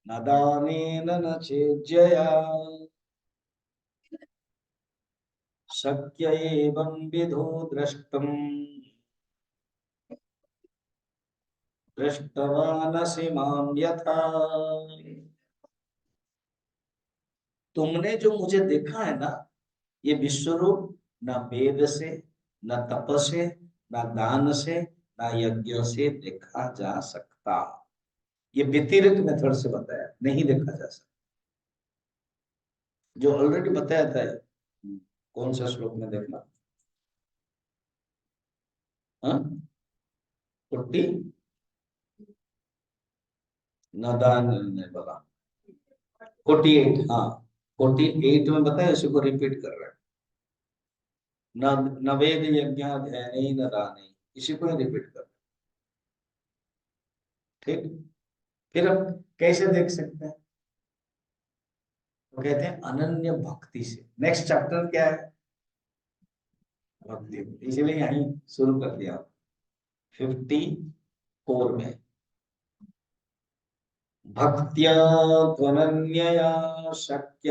न दानेन न चेज्जया, शक्य एवं विधो द्रष्टुम दृष्टवानसि मां यथा। तुमने जो मुझे देखा है ना, ये विश्व रूप न वेद से, न तप से, न दान से, न यज्ञ से देखा जा सकता। ये व्यतिरिक्त मेथड से बताया, नहीं देखा जा सकता। जो ऑलरेडी बताया था। कौन सा श्लोक में देखना? हाँ, 40 न दान ने बोला, 48, हाँ 48 में बताया, उसी को रिपीट कर रहा है। न न वेद यज्ञ ध्यान न दान, इसी को ही रिपीट कर। ठीक। फिर हम कैसे देख सकते हैं? तो कहते हैं अनन्य भक्ति से। नेक्स्ट चैप्टर क्या है? भक्ति। इसलिए यहीं शुरू कर दिया 54 में। भक्त्या त्वनन्यया शक्य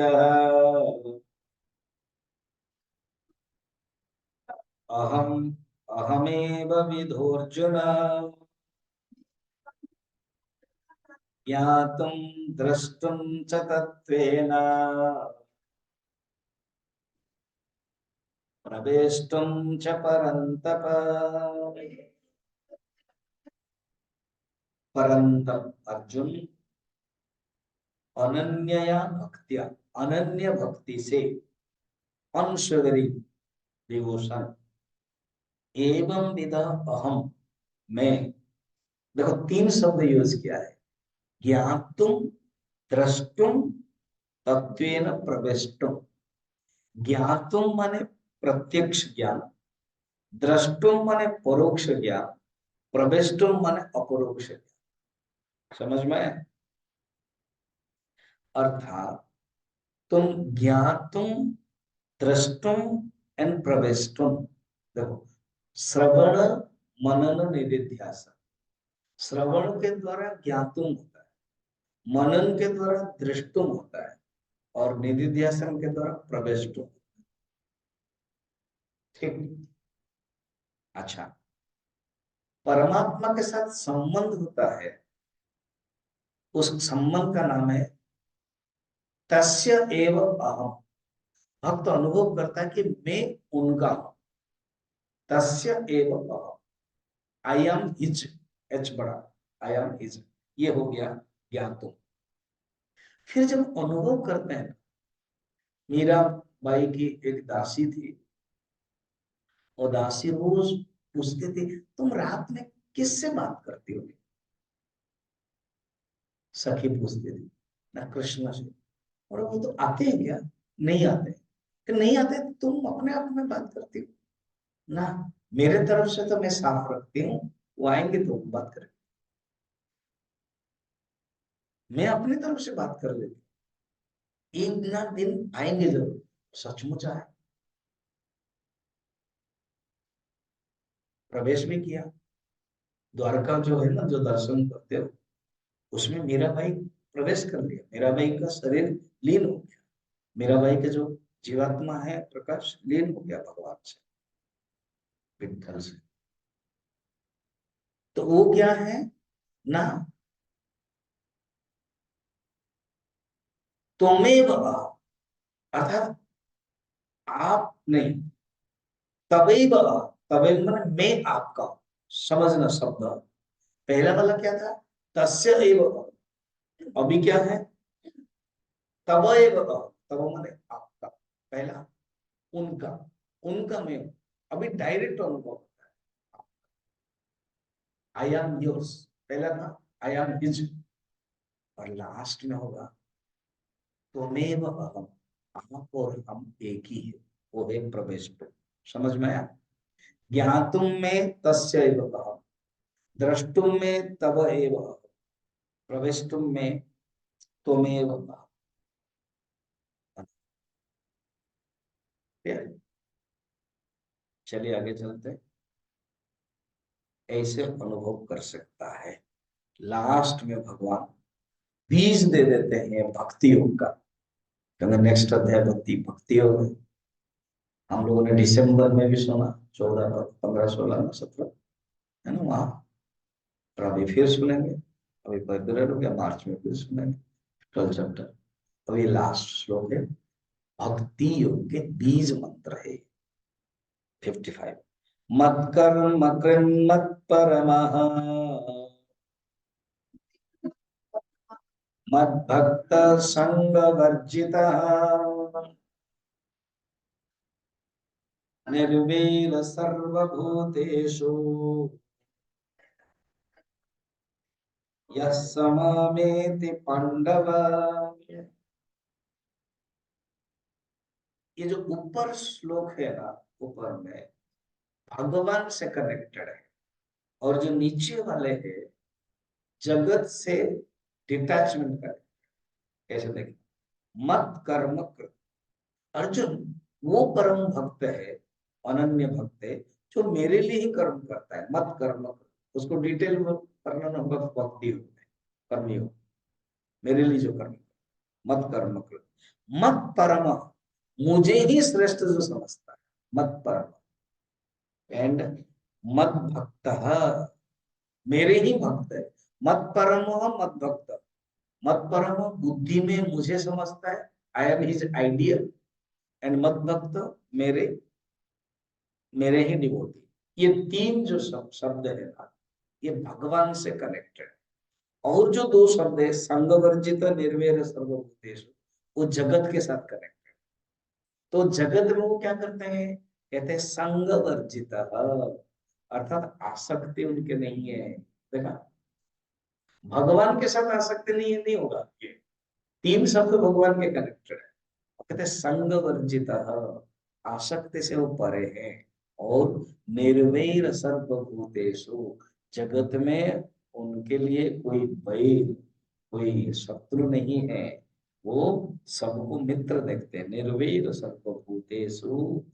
अहम अहमेव विधोर्जुन ज्ञातुं द्रष्टुं च तत्त्वेन प्रवेष्टुं च परन्तप। परन्तप अर्जुन, अनन्यया भक्त्या, अनन्य भक्ति से, अनशेयरिंग डिवोशन, एवं विदा अहम, मैं। देखो 3 शब्द यूज किया है, ज्ञातुम, द्रष्टुम, तत्वेन प्रवेष्टुम। ज्ञातुम माने प्रत्यक्ष ज्ञान, द्रष्टुम माने परोक्ष ज्ञान, प्रवेष्टुम माने अपरोक्ष ज्ञान। समझ में आया? अर्थात तुम ज्ञातुम, द्रष्टुम एंड प्रवेष्टुम। देखो, श्रवण, मनन, निधिध्यासन। श्रवण के द्वारा ज्ञातुम होता है, मनन के द्वारा दृष्टुम होता है, और निधिध्यासन के द्वारा प्रवेष्टुम। ठीक। अच्छा, परमात्मा के साथ संबंध होता है, उस संबंध का नाम है तस्य एव अहम, भक्त अनुभव करता है कि मैं उनका हूं। तस्य एव अहम, आई एम हिज, एच बड़ा, आई एम हिज, ये हो गया ज्ञातुम। फिर जब अनुभव करते हैं, मीरा बाई की एक दासी थी, और दासी रोज पूछती थी तुम रात में किससे बात करती हो? सखी पूछती थी ना, कृष्ण से। और वो तो आते हैं क्या? नहीं आते। कि नहीं आते तो तुम अपने आप में बात करती हो ना? मेरे तरफ से तो मैं साफ रखती हूँ, वो आएंगे तो बात करेंगे, मैं अपनी तरफ से बात कर लेती हूँ। एक ना दिन आएंगे जरूर, सचमुच आए। प्रवेश भी किया द्वारका, जो है ना, जो दर्शन करते हो, उसमें मीरा भाई प्रवेश कर लिया। मीरा भाई का शरीर लीन हो गया, मीरा भाई का जो जीवात्मा है प्रकाश लीन हो गया भगवान से, विठल से। तो वो क्या है ना, त्वमेव अहम्, अर्थात आप नहीं, तवैव अहम्, तवैव माने मैं आपका हूं। समझना शब्द, पहला वाला क्या था? तस्य एव अहम्। अभी क्या है? तव एव अहम्, तव माने आपका, पहला उनका, उनका मैं हूं। अभी डायरेक्ट अनुभव होता है, आई एम योर्स, पहला था आई एम हिज, और लास्ट में होगा त्वमेव अहम्, आप और हम एक ही है, वो एक प्रवेश पे। समझ में आया? ज्ञातुम में तस्य एव अहम्, द्रष्टुम में तव एव अहम्, प्रवेष्टुम में त्वमेव अहम्। चलिए आगे चलते हैं। ऐसे अनुभव कर सकता है, लास्ट में भगवान बीज दे देते हैं भक्ति योग का। क्योंकि नेक्स्ट अध्याय भक्ति भक्ति योग है। हम लोगों ने दिसंबर में भी सुना, 14, 15, 16, 17, है ना वहां। और अभी फिर सुनेंगे, अभी फेब्रुअरी हो गया, मार्च में फिर सुनेंगे 12 चैप्टर। तो ये लास्ट श्लोक है, भक्ति योग के बीज मंत्र है 55। मत कर्म कृन्मत परमः, मत भक्त संग वर्जितः, निर्वैर सर्वभूतेषु यः स मामेति पांडव। ये जो ऊपर श्लोक है ना, ऊपर में भगवान से कनेक्टेड है, और जो नीचे वाले हैं जगत से डिटैचमेंट कर। कैसे देखें? मत कर्म कृत, अर्जुन वो परम भक्त है, अनन्य भक्त है, जो मेरे लिए ही कर्म करता है। मत कर्म कृत, उसको डिटेल में वर्णन होगा भक्ति योग में, कर्म योग, मेरे लिए जो कर्म, मत कर्म कृत, मत परम, मुझे ही श्रेष्ठ जो समझता है, मत परम, एंड मत भक्त, मेरे ही भक्त है। मत परम मत भक्त, मत परम बुद्धि में मुझे समझता है, I am his ideal, and मत भक्त मेरे, मेरे ही डिवोटी। ये तीन जो शब्द है ना, ये भगवान से कनेक्टेड। और जो दो शब्द है संग वर्जित निर्वैर सर्वभूतेषु, वो जगत के साथ कनेक्टेड। तो जगत में वो क्या करते हैं? कहते हैं संग वर्जित, अर्थात आसक्ति उनके नहीं है। देखा, भगवान के साथ आसक्ति नहीं है, नहीं होगा। ये तीन शब्द भगवान के कनेक्टेड है। कहते हैं संग वर्जित, आसक्ति से वो परे है, और निर्वैर सर्वभूतेषु, जगत में उनके लिए कोई वैर, कोई शत्रु नहीं है, वो सबको मित्र देखते हैं। निर्वैर सर्वभूतेषु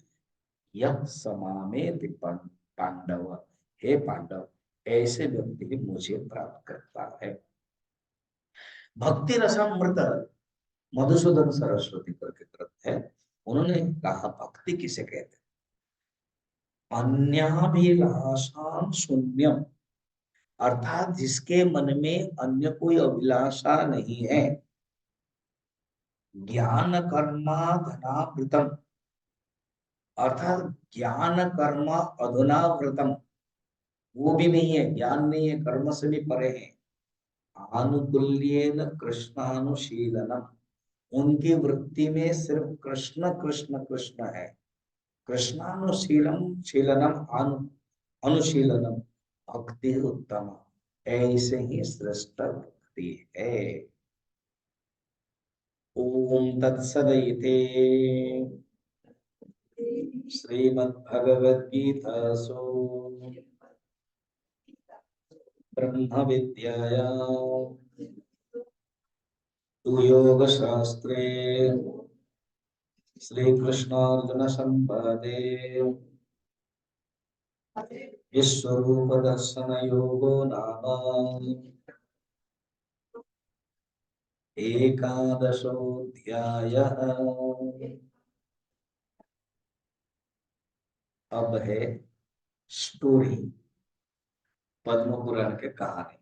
यः समामेति पांडव, हे पांडव, ऐसे व्यक्ति ही मुझे प्राप्त करता है। भक्ति रसामृत, मधुसूदन सरस्वती करके ग्रंथ है, उन्होंने कहा भक्ति किसे कहते हैं? अन्याभिलाषाम शून्यम, अर्थात जिसके मन में अन्य कोई अभिलाषा नहीं है, ज्ञान कर्मा धनावृतम, अर्थात ज्ञान कर्म अधुनावृतम, वो भी नहीं है, ज्ञान नहीं है, कर्म से भी परे है। आनुकूल्येन कृष्णानुशीलनम, उनकी वृत्ति में सिर्फ कृष्ण कृष्ण कृष्ण है। कृष्णानुशीलम शीलनम अनुशीलनम भक्ति उत्तम, ऐसे ही श्रेष्ठ भक्ति है। ओम तत्सदिति श्रीमद्भगवद्गीतासु ब्रह्म विद्यायां योगशास्त्रे श्री कृष्णार्जुन संवादे विश्वरूप दर्शन योगो नाम एकादशोऽध्यायः। अब है स्टोरी, पद्म पुराण के कहानी।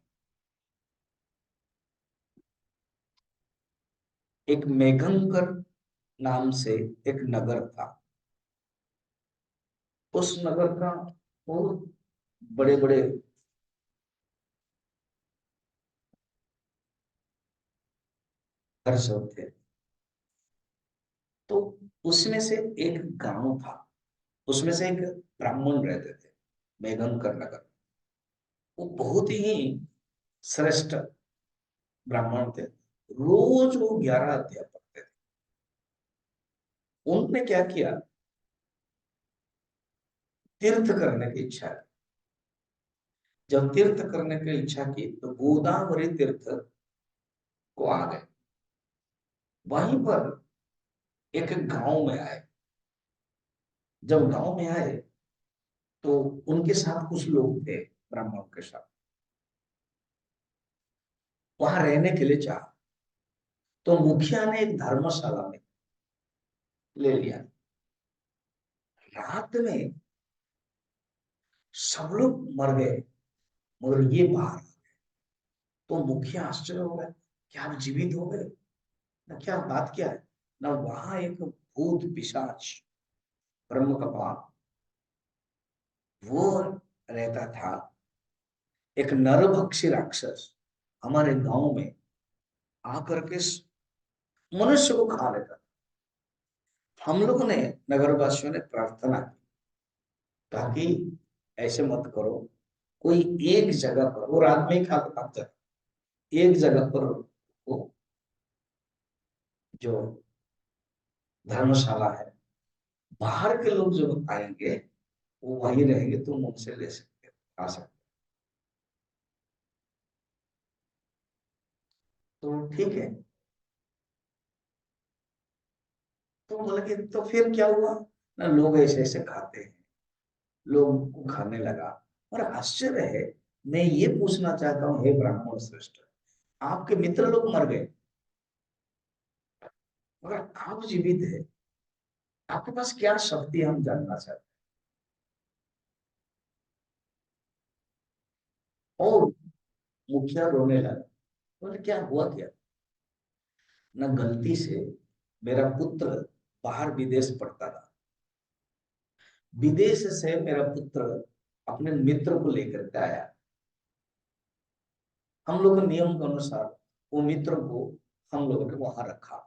एक मेघंकर नाम से एक नगर था। उस नगर का बहुत बड़े बड़े घर सब थे। तो उसमें से एक गांव था, उसमें से एक ब्राह्मण रहते थे मेघंकर नगर। वो बहुत ही श्रेष्ठ ब्राह्मण थे। रोज वो 11 अध्याय पढ़ते थे। उन्होंने क्या किया, तीर्थ करने की इच्छा की। जब तीर्थ करने की इच्छा की तो गोदावरी तीर्थ को आ गए। वहीं पर एक गांव में आए। जब गांव में आए तो उनके साथ कुछ लोग थे, ब्राह्मण के साथ, वहां रहने के लिए चाहा। तो मुखिया ने एक धर्मशाला में ले लिया। रात में सब लोग मर गए मगर ये बाहर। तो मुखिया आश्चर्य हो गया, क्या आप जीवित हो गए? ना, क्या बात क्या है? ना, वहां एक भूत पिशाच ब्रह्म कपाल वो रहता था। एक नरभक्षी राक्षस हमारे गांव में आकर के मनुष्य को खा लेता था। हम लोगों ने, नगरवासियों ने प्रार्थना की ताकि ऐसे मत करो। कोई एक जगह पर, वो रात में ही खा के भाग जाता, एक जगह पर वो जो धर्मशाला है, बाहर के लोग जो आएंगे वो वहीं रहेंगे, तुम उनसे ले सकते हो, आ सकते हो। तो ठीक है। तो बोले कि तो फिर क्या हुआ ना, लोग ऐसे ऐसे खाते हैं, लोग को खाने लगा। और आश्चर्य है, मैं ये पूछना चाहता हूँ, हे ब्राह्मण श्रेष्ठ, आपके मित्र लोग मर गए मगर आप जीवित है, आपके पास क्या शक्ति है, हम जानना चाहते हैं। और मुखिया रोने लगा। बोले क्या हुआ क्या? न गलती से मेरा पुत्र बाहर विदेश पढ़ता था, विदेश से मेरा पुत्र अपने मित्र को लेकर के आया। हम लोग के नियम के अनुसार वो मित्र को हम लोगों ने वहां रखा।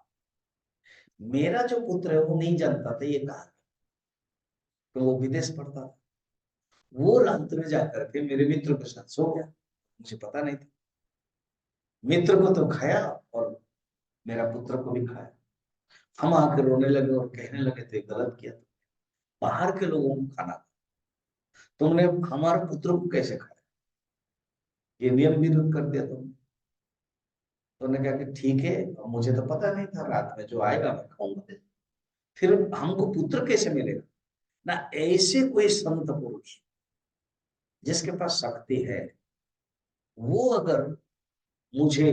मेरा जो पुत्र है वो नहीं जानता था ये कहा, तो वो विदेश पढ़ता था। वो रात में जाकर के मेरे मित्र के साथ सो गया, मुझे पता नहीं था। मित्र को तो खाया और मेरा पुत्र को भी खाया। हम आकर रोने लगे और कहने लगे थे गलत किया, बाहर के लोगों को खाना था, तुमने हमारे पुत्र को कैसे खाया? ये नियम विरुद्ध कर दिया तुमने। तो उन्होंने कहा कि ठीक है, और मुझे तो पता नहीं था, रात में जो आएगा मैं खाऊंगा। फिर हमको पुत्र कैसे मिलेगा? ना, ऐसे कोई संत पुरुष जिसके पास शक्ति है, वो अगर मुझे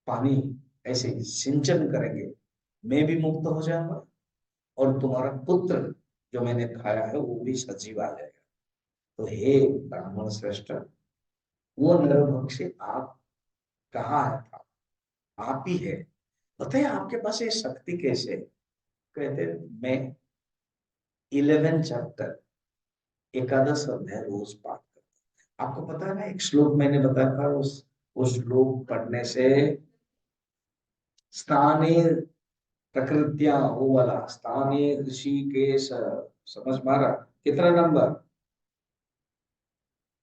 पानी ऐसे सिंचन करेंगे, मैं भी मुक्त हो जाऊंगा और तुम्हारा पुत्र जो मैंने खाया है वो भी सजीव आ जाएगा। तो हे ब्राह्मण श्रेष्ठ, वो नरभक्षी आप कहाँ है था? आप ही है बताइए आपके पास ये शक्ति कैसे? कहते मैं 11 चैप्टर एकादश अध्याय रोज पाठ करता हूं। आपको पता है ना, एक श्लोक मैंने बताया था, उस श्लोक पढ़ने से स्थानीय प्रकृतियां, वो वाला स्थानीय ऋषिकेश, समझ मारा? कितना नंबर?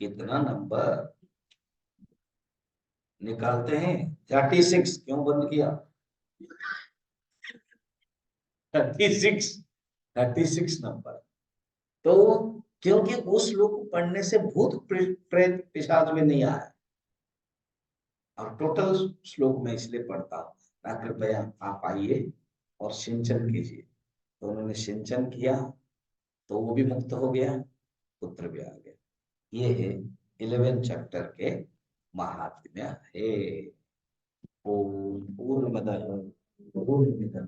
कितना नंबर निकालते हैं? 36। क्यों बंद किया? 36। 36 नंबर। तो क्योंकि उस श्लोक को पढ़ने से भूत प्रेत पिशाच में नहीं आया। और टोटल श्लोक में इसलिए पढ़ता हूँ ना, कृपया आप आइए और सिंचन कीजिए। तो उन्होंने सिंचन किया, तो वो भी मुक्त हो गया, पुत्र भी आ गया। ये है 11 चैप्टर के महात्म्य है। ओम पूर्णमदः पूर्णमिदं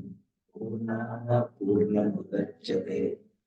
पूर्णात् पूर्णमुदच्यते